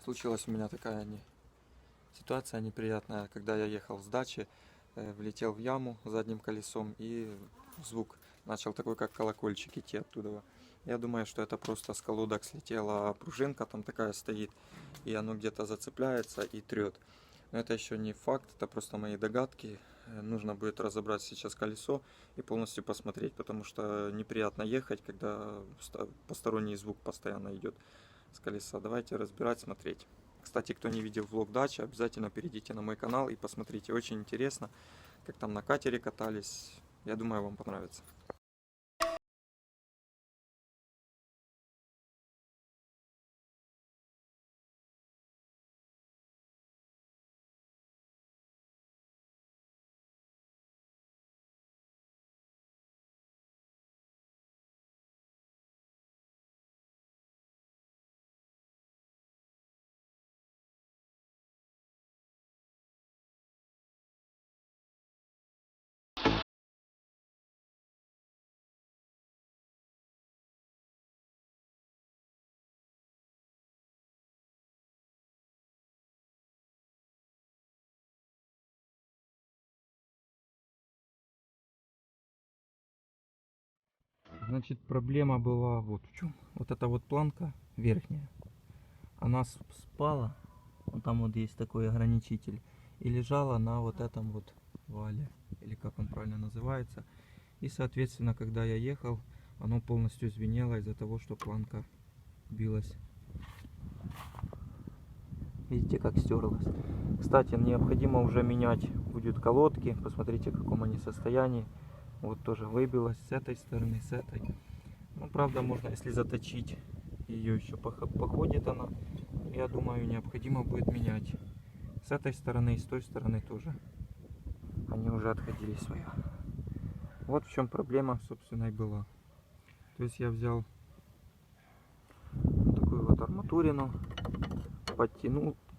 Случилась у меня такая ситуация неприятная, когда я ехал с дачи, влетел в яму задним колесом, и звук начал такой, как колокольчик, идти оттуда. Я думаю, что это просто с колодок слетела пружинка, там такая стоит, и оно где-то зацепляется и трет. Но это еще не факт, это просто мои догадки. Нужно будет разобрать сейчас колесо и полностью посмотреть, потому что неприятно ехать, когда посторонний звук постоянно идет с колеса. Давайте разбирать, смотреть. Кстати, кто не видел влог дачи, обязательно перейдите на мой канал и посмотрите. Очень интересно, как там на катере катались. Я думаю, вам понравится. Значит, проблема была вот в чем. Вот эта вот планка верхняя, она спала, вот там вот есть такой ограничитель, и лежала на вот этом вот вале, или как он правильно называется. И соответственно, когда я ехал, оно полностью звенело из-за того, что планка билась. Видите, как стерлась. Кстати, необходимо уже менять будет колодки. Посмотрите, в каком они состоянии. Вот тоже выбилась с этой стороны, с этой. Ну, правда, можно, если заточить, ее еще походит она. Я думаю, необходимо будет менять. С этой стороны и с той стороны тоже. Они уже отходили свое. Вот в чем проблема, собственно, и была. То есть я взял такую вот арматурину,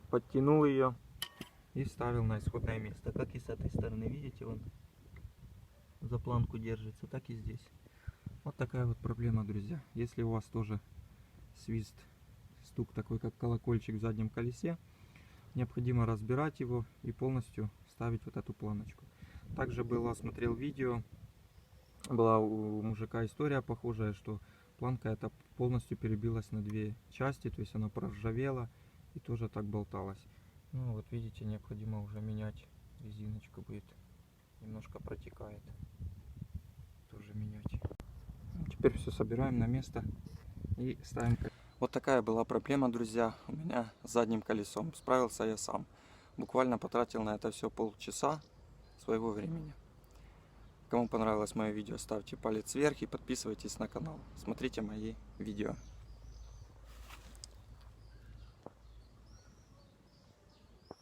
подтянул ее и ставил на исходное место. Как и с этой стороны, видите, он за планку держится, так и здесь. Вот такая вот проблема, друзья. Если у вас тоже свист, стук такой, как колокольчик в заднем колесе, необходимо разбирать его и полностью ставить вот эту планочку. Также смотрел видео, была у мужика история похожая, что планка эта полностью перебилась на две части, то есть она проржавела и тоже так болталась. Ну вот видите, необходимо уже менять резиночку, будет немножко протекает, тоже менять. Теперь все собираем на место и ставим. Вот такая была проблема, друзья, у меня с задним колесом. Справился я сам. Буквально потратил на это все полчаса своего времени. Кому понравилось мое видео, ставьте палец вверх и подписывайтесь на канал. Смотрите мои видео.